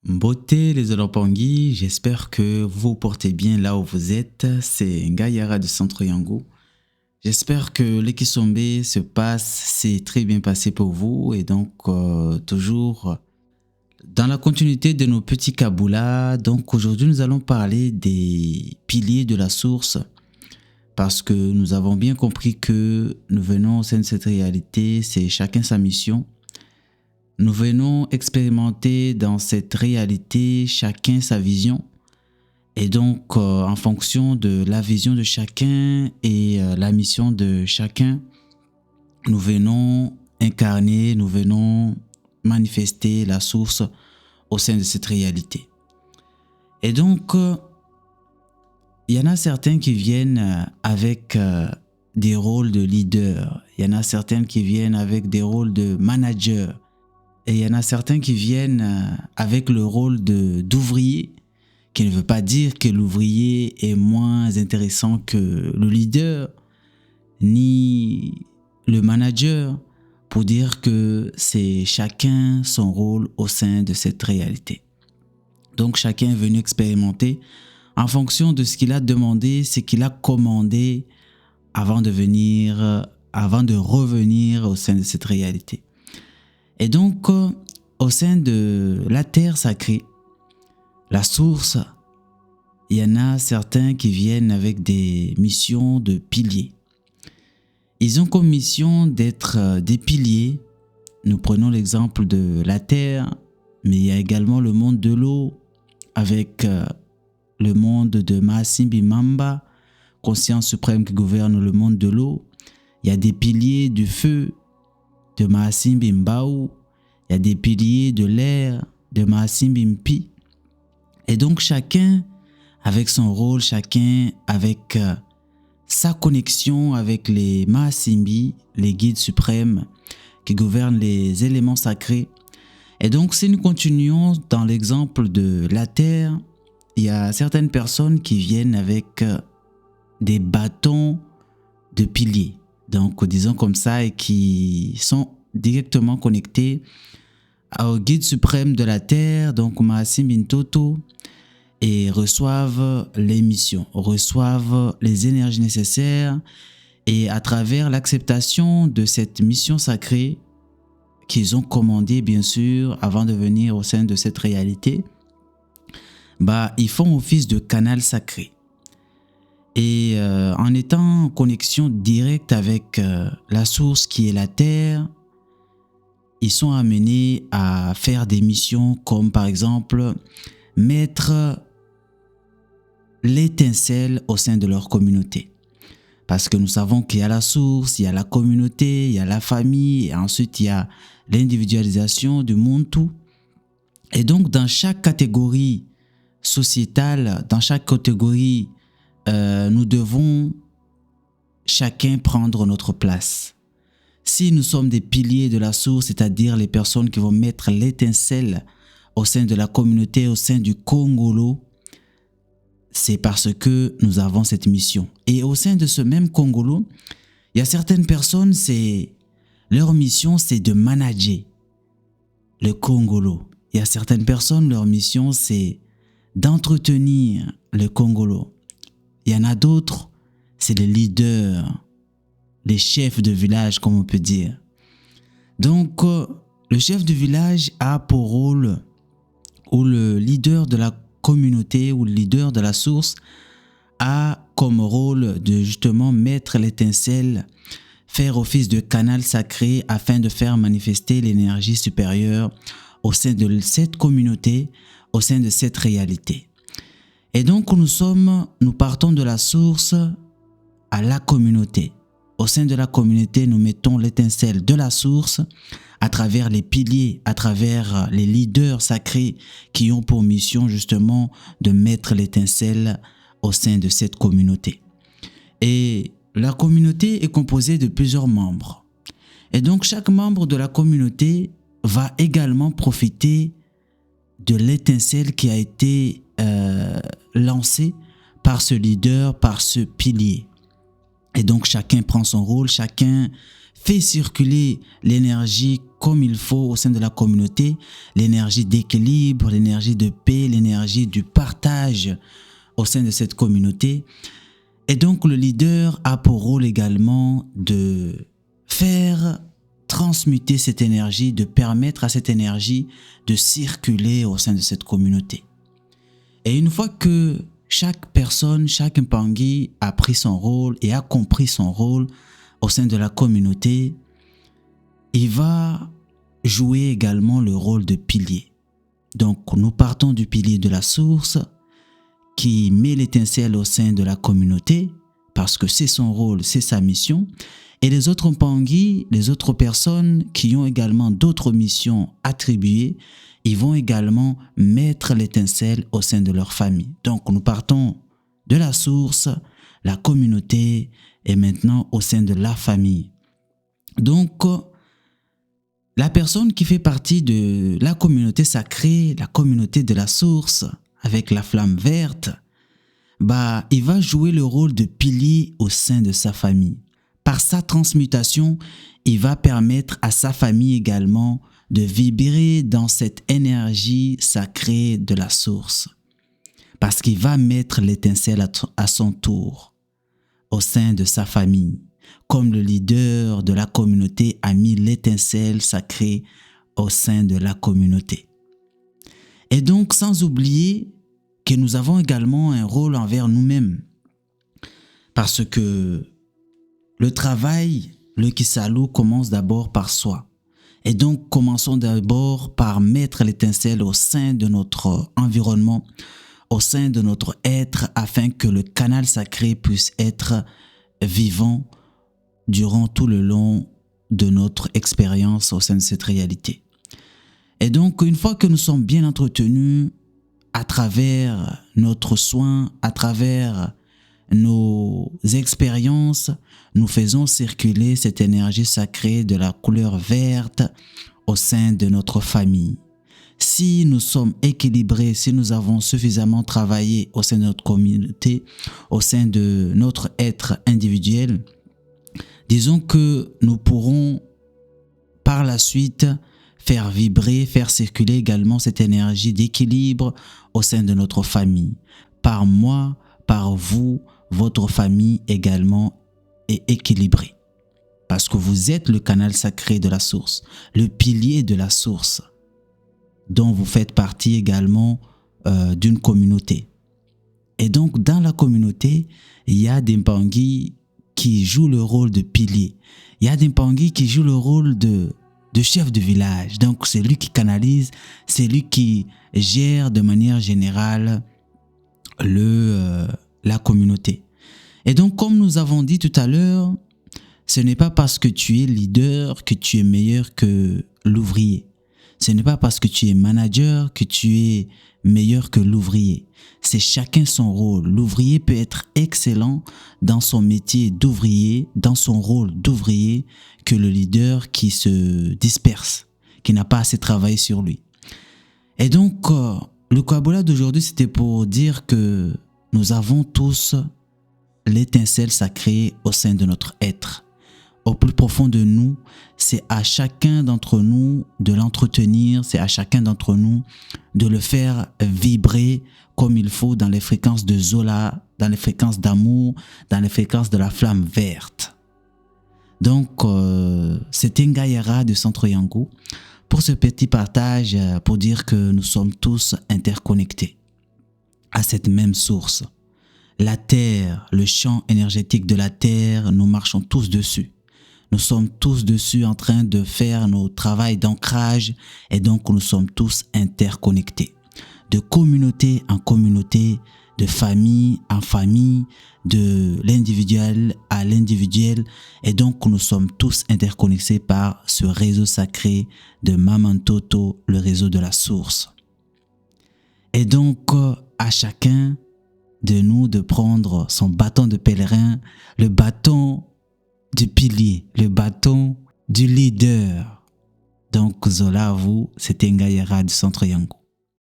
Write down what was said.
Beauté les Olopangui, j'espère que vous vous portez bien là où vous êtes. C'est Ngayara de Centre Yango. J'espère que l'Ekisombe s'est très bien passé pour vous et donc toujours dans la continuité de nos petits Kaboula. Donc aujourd'hui nous allons parler des piliers de la source parce que nous avons bien compris que nous venons au sein de cette réalité, c'est chacun sa mission. Nous venons expérimenter dans cette réalité chacun sa vision et donc en fonction de la vision de chacun et la mission de chacun, nous venons incarner, nous venons manifester la source au sein de cette réalité. Et donc, il y en a certains qui viennent avec des rôles de leader, il y en a certains qui viennent avec des rôles de manager. Et il y en a certains qui viennent avec le rôle d'ouvrier, qui ne veut pas dire que l'ouvrier est moins intéressant que le leader, ni le manager, pour dire que c'est chacun son rôle au sein de cette réalité. Donc chacun est venu expérimenter en fonction de ce qu'il a demandé, ce qu'il a commandé avant de revenir au sein de cette réalité. Et donc, au sein de la terre sacrée, la source, il y en a certains qui viennent avec des missions de piliers. Ils ont comme mission d'être des piliers. Nous prenons l'exemple de la terre, mais il y a également le monde de l'eau, avec le monde de Mahasimbi Mamba, conscience suprême qui gouverne le monde de l'eau. Il y a des piliers du feu, de Mahasimbi Mbao, il y a des piliers de l'air, de Mahasimbi Mpi. Et donc chacun avec son rôle, chacun avec sa connexion avec les Mahasimbi, les guides suprêmes qui gouvernent les éléments sacrés. Et donc si nous continuons dans l'exemple de la terre, il y a certaines personnes qui viennent avec des bâtons de piliers. Donc, disons comme ça, et qui sont directement connectés au guide suprême de la terre, donc Mahasimbi Ntoto, et reçoivent les missions, reçoivent les énergies nécessaires, et à travers l'acceptation de cette mission sacrée qu'ils ont commandée, bien sûr, avant de venir au sein de cette réalité, ils font office de canal sacré. Et en étant en connexion directe avec la source qui est la terre, ils sont amenés à faire des missions comme par exemple mettre l'étincelle au sein de leur communauté. Parce que nous savons qu'il y a la source, il y a la communauté, il y a la famille, et ensuite il y a l'individualisation du monde tout. Et donc dans chaque catégorie sociétale, dans chaque catégorie, nous devons chacun prendre notre place. Si nous sommes des piliers de la source, c'est-à-dire les personnes qui vont mettre l'étincelle au sein de la communauté, au sein du Congolo, c'est parce que nous avons cette mission. Et au sein de ce même Congolo, il y a certaines personnes, leur mission c'est de manager le Congolo. Il y a certaines personnes, leur mission c'est d'entretenir le Congolo. Il y en a d'autres, c'est les leaders, les chefs de village, comme on peut dire. Donc, le chef de village a pour rôle, ou le leader de la communauté, ou le leader de la source, a comme rôle de justement mettre l'étincelle, faire office de canal sacré afin de faire manifester l'énergie supérieure au sein de cette communauté, au sein de cette réalité. Et donc nous partons de la source à la communauté. Au sein de la communauté, nous mettons l'étincelle de la source à travers les piliers, à travers les leaders sacrés qui ont pour mission justement de mettre l'étincelle au sein de cette communauté. Et la communauté est composée de plusieurs membres. Et donc chaque membre de la communauté va également profiter de l'étincelle qui a été lancé par ce leader, par ce pilier. Et donc chacun prend son rôle, chacun fait circuler l'énergie comme il faut au sein de la communauté, l'énergie d'équilibre, l'énergie de paix, l'énergie du partage au sein de cette communauté. Et donc le leader a pour rôle également de faire transmuter cette énergie, de permettre à cette énergie de circuler au sein de cette communauté. Et une fois que chaque personne, chaque Mpangi a pris son rôle et a compris son rôle au sein de la communauté, il va jouer également le rôle de pilier. Donc nous partons du pilier de la source qui met l'étincelle au sein de la communauté parce que c'est son rôle, c'est sa mission. Et les autres Mpangi, les autres personnes qui ont également d'autres missions attribuées, ils vont également mettre l'étincelle au sein de leur famille. Donc nous partons de la source, la communauté et maintenant au sein de la famille. Donc la personne qui fait partie de la communauté sacrée, la communauté de la source avec la flamme verte, il va jouer le rôle de pilier au sein de sa famille. Par sa transmutation, il va permettre à sa famille également de vibrer dans cette énergie sacrée de la source. Parce qu'il va mettre l'étincelle à son tour au sein de sa famille. Comme le leader de la communauté a mis l'étincelle sacrée au sein de la communauté. Et donc, sans oublier que nous avons également un rôle envers nous-mêmes. Parce que le travail, le Kisalu, commence d'abord par soi. Et donc, commençons d'abord par mettre l'étincelle au sein de notre environnement, au sein de notre être, afin que le canal sacré puisse être vivant durant tout le long de notre expérience au sein de cette réalité. Et donc, une fois que nous sommes bien entretenus à travers notre soin, à travers nos expériences, nous faisons circuler cette énergie sacrée de la couleur verte au sein de notre famille. Si nous sommes équilibrés, si nous avons suffisamment travaillé au sein de notre communauté, au sein de notre être individuel, disons que nous pourrons par la suite faire vibrer, faire circuler également cette énergie d'équilibre au sein de notre famille. Par moi, par vous, votre famille également est équilibrée. Parce que vous êtes le canal sacré de la source, le pilier de la source, dont vous faites partie également d'une communauté. Et donc, dans la communauté, il y a des Mpangi qui jouent le rôle de pilier. Il y a des Mpangi qui jouent le rôle de chef de village. Donc, c'est lui qui canalise, c'est lui qui gère de manière générale la communauté. Et donc, comme nous avons dit tout à l'heure, ce n'est pas parce que tu es leader que tu es meilleur que l'ouvrier. Ce n'est pas parce que tu es manager que tu es meilleur que l'ouvrier. C'est chacun son rôle. L'ouvrier peut être excellent dans son métier d'ouvrier, dans son rôle d'ouvrier, que le leader qui se disperse, qui n'a pas assez travaillé sur lui. Et donc, le Kwabola d'aujourd'hui, c'était pour dire que nous avons tous l'étincelle sacrée au sein de notre être. Au plus profond de nous, c'est à chacun d'entre nous de l'entretenir, c'est à chacun d'entre nous de le faire vibrer comme il faut dans les fréquences de Zola, dans les fréquences d'amour, dans les fréquences de la flamme verte. Donc, c'était Ngayara de Centre Yango pour ce petit partage, pour dire que nous sommes tous interconnectés à cette même source. La Terre, le champ énergétique de la Terre, nous marchons tous dessus. Nous sommes tous dessus en train de faire nos travaux d'ancrage et donc nous sommes tous interconnectés. De communauté en communauté, de famille en famille, de l'individuel à l'individuel et donc nous sommes tous interconnectés par ce réseau sacré de Mamantoto, le réseau de la source. Et donc à chacun de nous de prendre son bâton de pèlerin, le bâton du pilier, le bâton du leader. Donc Zola, vous, c'était Ngayara du Centre Yango.